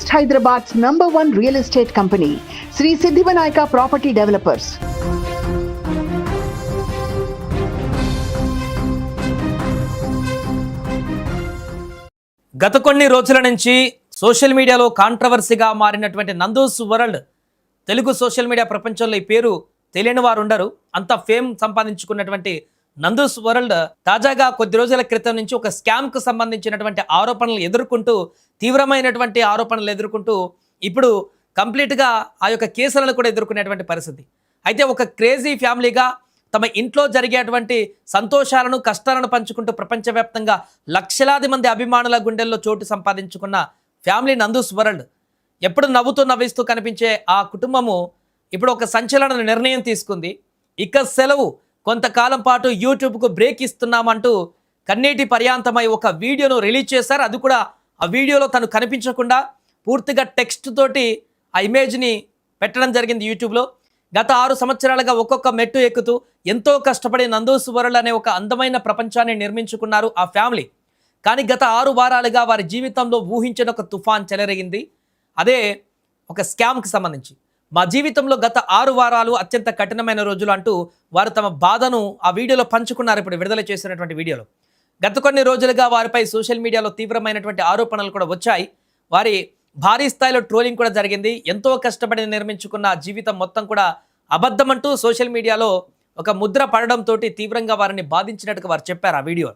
East Hyderabad's #1 real estate company, Sri Siddhivanayaka Property Developers. గత కొన్ని రోజుల నుంచి సోషల్ మీడియాలో కాంట్రవర్సీగా మారినటువంటి Nandu's world. Telugu social media ప్రపంచంలో ఈ పేరు తెలియని వారు ఉండరు. అంత ఫేమ్ సంపాదించుకున్నటువంటి నందూస్ వరల్డ్ తాజాగా కొద్ది రోజుల క్రితం నుంచి ఒక స్కామ్కు సంబంధించినటువంటి ఆరోపణలు ఎదుర్కొంటూ, తీవ్రమైనటువంటి ఆరోపణలు ఎదుర్కొంటూ ఇప్పుడు కంప్లీట్గా ఆ యొక్క కేసులను కూడా ఎదుర్కొనేటువంటి పరిస్థితి. అయితే ఒక క్రేజీ ఫ్యామిలీగా తమ ఇంట్లో జరిగేటువంటి సంతోషాలను, కష్టాలను పంచుకుంటూ ప్రపంచవ్యాప్తంగా లక్షలాది మంది అభిమానుల గుండెల్లో చోటు సంపాదించుకున్న ఫ్యామిలీ నందూస్ వరల్డ్. ఎప్పుడు నవ్వుతూ నవ్విస్తూ కనిపించే ఆ కుటుంబము ఇప్పుడు ఒక సంచలన నిర్ణయం తీసుకుంది. ఇక సెలవు, కొంతకాలం పాటు యూట్యూబ్కు బ్రేక్ ఇస్తున్నామంటూ కన్నీటి పర్యాంతమై ఒక వీడియోను రిలీజ్ చేశారు. అది కూడా ఆ వీడియోలో తను కనిపించకుండా పూర్తిగా టెక్స్ట్ తోటి ఆ ఇమేజ్ని పెట్టడం జరిగింది యూట్యూబ్లో. గత 6 సంవత్సరాలుగా ఒక్కొక్క మెట్టు ఎక్కుతూ ఎంతో కష్టపడి నందూస్ వరల్డ్ అనే ఒక అందమైన ప్రపంచాన్ని నిర్మించుకున్నారు ఆ ఫ్యామిలీ. కానీ గత 6 వారాలుగా వారి జీవితంలో ఊహించిన ఒక తుఫాన్ చెలరేగింది. అదే ఒక స్కామ్కి సంబంధించి. మా జీవితంలో గత 6 వారాలు అత్యంత కఠినమైన రోజులు అంటూ వారు తమ బాధను ఆ వీడియోలో పంచుకున్నారు. ఇప్పుడు విడుదల చేసినటువంటి వీడియోలో గత కొన్ని రోజులుగా వారిపై సోషల్ మీడియాలో తీవ్రమైనటువంటి ఆరోపణలు కూడా వచ్చాయి. వారి భారీ స్థాయిలో ట్రోలింగ్ కూడా జరిగింది. ఎంతో కష్టపడి నిర్మించుకున్న జీవితం మొత్తం కూడా అబద్ధమంటూ సోషల్ మీడియాలో ఒక ముద్ర పడడంతో తీవ్రంగా వారిని బాధించినట్టుగా వారు చెప్పారు ఆ వీడియో.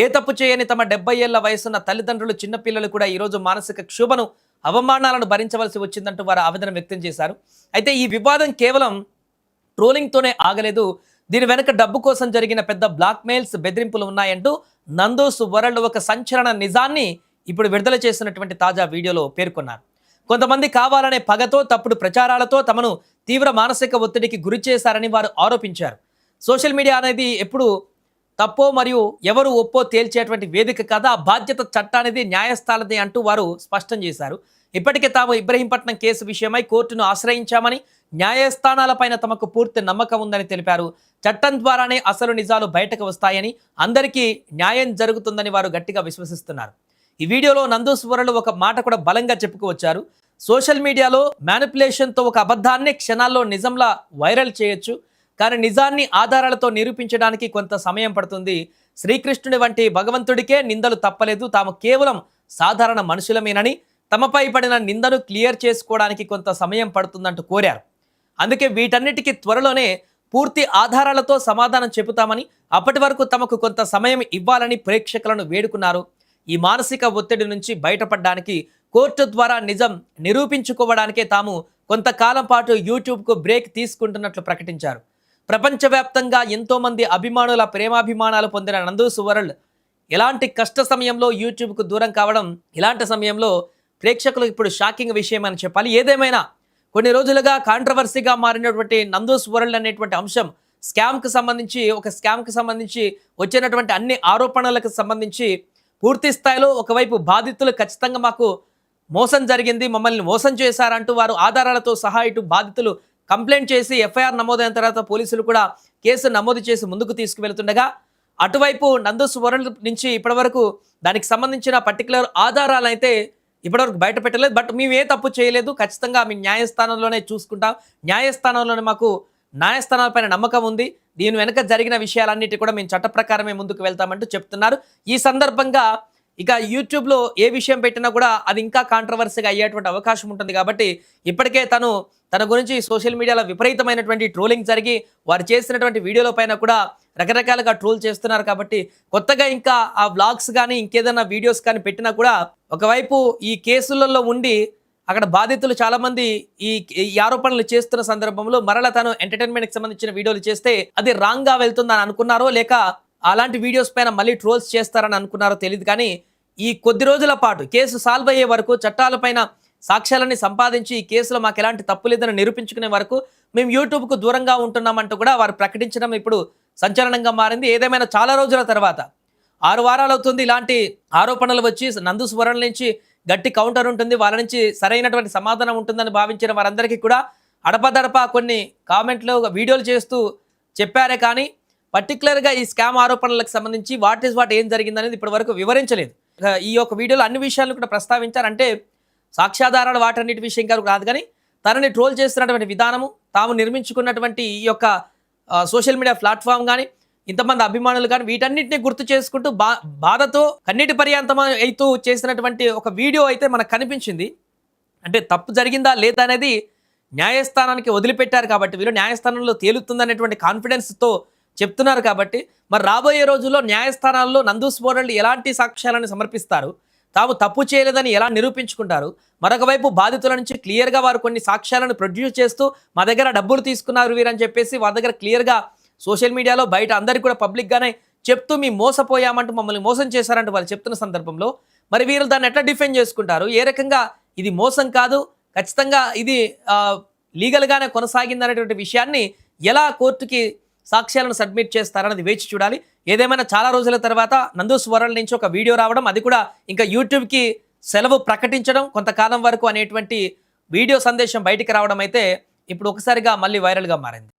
ఏ తప్పు చేయని తమ 70 ఏళ్ల వయసున్న తల్లిదండ్రులు, చిన్నపిల్లలు కూడా ఈరోజు మానసిక క్షోభను, అవమానాలను భరించవలసి వచ్చిందంటూ వారు ఆవేదన వ్యక్తం చేశారు. అయితే ఈ వివాదం కేవలం ట్రోలింగ్తోనే ఆగలేదు. దీని వెనక డబ్బు కోసం జరిగిన పెద్ద బ్లాక్మెయిల్స్, బెదిరింపులు ఉన్నాయంటూ నందూస్ వరల్డ్ ఒక సంచలన నిజాన్ని ఇప్పుడు విడుదల చేసినటువంటి తాజా వీడియోలో పేర్కొన్నారు. కొంతమంది కావాలనే పగతో, తప్పుడు ప్రచారాలతో తమను తీవ్ర మానసిక ఒత్తిడికి గురి చేశారని వారు ఆరోపించారు. సోషల్ మీడియా అనేది ఎప్పుడు తప్పో మరియు ఎవరు ఒప్పో తేల్చేటువంటి వేదిక కాదా, ఆ బాధ్యత చట్టానిది, న్యాయస్థానది అంటూ వారు స్పష్టం చేశారు. ఇప్పటికే తాము ఇబ్రహీంపట్నం కేసు విషయమై కోర్టును ఆశ్రయించామని, న్యాయస్థానాలపైన తమకు పూర్తి నమ్మకం ఉందని తెలిపారు. చట్టం ద్వారానే అసలు నిజాలు బయటకు వస్తాయని, అందరికీ న్యాయం జరుగుతుందని వారు గట్టిగా విశ్వసిస్తున్నారు. ఈ వీడియోలో నందూస్ వరల్డ్ ఒక మాట కూడా బలంగా చెప్పుకువచ్చారు. సోషల్ మీడియాలో మ్యానిపులేషన్తో ఒక అబద్ధాన్ని క్షణాల్లో నిజంలా వైరల్ చేయొచ్చు, కానీ నిజాన్ని ఆధారాలతో నిరూపించడానికి కొంత సమయం పడుతుంది. శ్రీకృష్ణుడి వంటి భగవంతుడికే నిందలు తప్పలేదు, తాము కేవలం సాధారణ మనుషులమేనని, తమపై పడిన నిందను క్లియర్ చేసుకోవడానికి కొంత సమయం పడుతుందంటూ కోరారు. అందుకే వీటన్నిటికీ త్వరలోనే పూర్తి ఆధారాలతో సమాధానం చెబుతామని, అప్పటి వరకు తమకు కొంత సమయం ఇవ్వాలని ప్రేక్షకులను వేడుకున్నారు. ఈ మానసిక ఒత్తిడి నుంచి బయటపడడానికి, కోర్టు ద్వారా నిజం నిరూపించుకోవడానికే తాము కొంతకాలం పాటు యూట్యూబ్కు బ్రేక్ తీసుకుంటున్నట్లు ప్రకటించారు. ప్రపంచవ్యాప్తంగా ఎంతోమంది అభిమానుల ప్రేమాభిమానాలు పొందిన నందూస్ వరల్డ్ ఎలాంటి కష్ట సమయంలో యూట్యూబ్కు దూరం కావడం, ఇలాంటి సమయంలో ప్రేక్షకులకు ఇప్పుడు షాకింగ్ విషయం అని చెప్పాలి. ఏదేమైనా కొన్ని రోజులుగా కాంట్రవర్సీగా మారినటువంటి నందూస్ వరల్డ్ అనేటువంటి అంశం స్కామ్కి సంబంధించి వచ్చినటువంటి అన్ని ఆరోపణలకు సంబంధించి పూర్తి స్థాయిలో ఒకవైపు బాధితులు ఖచ్చితంగా మాకు మోసం జరిగింది, మమ్మల్ని మోసం చేశారంటూ వారు ఆధారాలతో సహా ఇటు బాధితులు కంప్లైంట్ చేసి ఎఫ్ఐఆర్ నమోదైన తర్వాత పోలీసులు కూడా కేసు నమోదు చేసి ముందుకు తీసుకువెళ్తుండగా, అటువైపు నందూస్ వరల్డ్ నుంచి ఇప్పటివరకు దానికి సంబంధించిన పర్టికులర్ ఆధారాలు అయితే ఇప్పటివరకు బయట పెట్టలేదు. బట్ మేము ఏ తప్పు చేయలేదు, ఖచ్చితంగా మీ న్యాయస్థానంలోనే చూసుకుంటాం, న్యాయస్థానంలోనే మాకు న్యాయస్థానాలపైన నమ్మకం ఉంది, దీని వెనుక జరిగిన విషయాలన్నిటి కూడా మేము చట్ట ప్రకారమే ముందుకు వెళ్తామంటూ చెప్తున్నారు. ఈ సందర్భంగా ఇక యూట్యూబ్లో ఏ విషయం పెట్టినా కూడా అది ఇంకా కాంట్రవర్సీగా అయ్యేటువంటి అవకాశం ఉంటుంది. కాబట్టి ఇప్పటికే తన గురించి సోషల్ మీడియాలో విపరీతమైనటువంటి ట్రోలింగ్ జరిగి వారు చేసినటువంటి వీడియోల పైన కూడా రకరకాలుగా ట్రోల్ చేస్తున్నారు. కాబట్టి కొత్తగా ఇంకా ఆ వ్లాగ్స్ కానీ ఇంకేదైనా వీడియోస్ కానీ పెట్టినా కూడా ఒకవైపు ఈ కేసులలో ఉండి అక్కడ బాధితులు చాలామంది ఈ ఆరోపణలు చేస్తున్న సందర్భంలో మరలా తను ఎంటర్టైన్మెంట్కి సంబంధించిన వీడియోలు చేస్తే అది రాంగ్గా వెళ్తుందని అనుకున్నారో, లేక అలాంటి వీడియోస్ పైన మళ్ళీ ట్రోల్స్ చేస్తారని అనుకున్నారో తెలియదు. కానీ ఈ కొద్ది రోజుల పాటు కేసు సాల్వ్ అయ్యే వరకు, చట్టాలపైన సాక్ష్యాలని సంపాదించి ఈ కేసులో మాకు ఎలాంటి తప్పు లేదని నిరూపించుకునే వరకు మేము యూట్యూబ్కు దూరంగా ఉంటున్నామంటూ కూడా వారు ప్రకటించడం ఇప్పుడు సంచలనంగా మారింది. ఏదేమైనా చాలా రోజుల తర్వాత 6 వారాలు అవుతుంది ఇలాంటి ఆరోపణలు వచ్చి. నందూస్ వరల్డ్ నుంచి గట్టి కౌంటర్ ఉంటుంది, వాళ్ళ నుంచి సరైనటువంటి సమాధానం ఉంటుందని భావించిన వారందరికీ కూడా అడపదడప కొన్ని కామెంట్లు, వీడియోలు చేస్తూ చెప్పారే కానీ పర్టికులర్గా ఈ స్కామ్ ఆరోపణలకు సంబంధించి వాట్ ఏం జరిగిందనేది ఇప్పటి వరకు వివరించలేదు. ఈ యొక్క వీడియోలో అన్ని విషయాలను కూడా ప్రస్తావించారు. అంటే సాక్ష్యాధారాలు వాటన్నిటి విషయం కాదు కానీ తనని ట్రోల్ చేస్తున్నటువంటి విధానము, తాము నిర్మించుకున్నటువంటి ఈ యొక్క సోషల్ మీడియా ప్లాట్ఫామ్ కానీ, ఇంతమంది అభిమానులు కానీ, వీటన్నిటిని గుర్తు చేసుకుంటూ బాధతో కన్నీటి పర్యాంతం అవుతూ చేసినటువంటి ఒక వీడియో అయితే మనకు కనిపించింది. అంటే తప్పు జరిగిందా లేదా అనేది న్యాయస్థానానికి వదిలిపెట్టారు కాబట్టి, వీళ్ళు న్యాయస్థానంలో తేలుతుందనేటువంటి కాన్ఫిడెన్స్తో చెప్తున్నారు కాబట్టి, మరి రాబోయే రోజుల్లో న్యాయస్థానాల్లో నందూస్ వరల్డ్ ఎలాంటి సాక్ష్యాలను సమర్పిస్తారు, తాము తప్పు చేయలేదని ఎలా నిరూపించుకుంటారు, మరొక వైపు బాధితుల నుంచి క్లియర్గా వారు కొన్ని సాక్ష్యాలను ప్రొడ్యూస్ చేస్తూ మా దగ్గర డబ్బులు తీసుకున్నారు వీరని చెప్పేసి వారి దగ్గర క్లియర్గా సోషల్ మీడియాలో బయట అందరికీ కూడా పబ్లిక్గానే చెప్తూ మేము మోసపోయామంటూ, మమ్మల్ని మోసం చేశారంటూ వాళ్ళు చెప్తున్న సందర్భంలో మరి వీరు దాన్ని ఎట్లా డిఫెండ్ చేసుకుంటారు, ఏ రకంగా ఇది మోసం కాదు, ఖచ్చితంగా ఇది లీగల్గానే కొనసాగింది అనేటువంటి విషయాన్ని ఎలా కోర్టుకి సాక్ష్యాలను సబ్మిట్ చేస్తారన్నది వేచి చూడాలి. ఏదేమైనా చాలా రోజుల తర్వాత నందూస్ వరల్డ్ నుంచి ఒక వీడియో రావడం, అది కూడా ఇంకా యూట్యూబ్కి సెలవు ప్రకటించడం కొంతకాలం వరకు అనేటువంటి వీడియో సందేశం బయటికి రావడం అయితే ఇప్పుడు ఒకసారిగా మళ్ళీ వైరల్గా మారింది.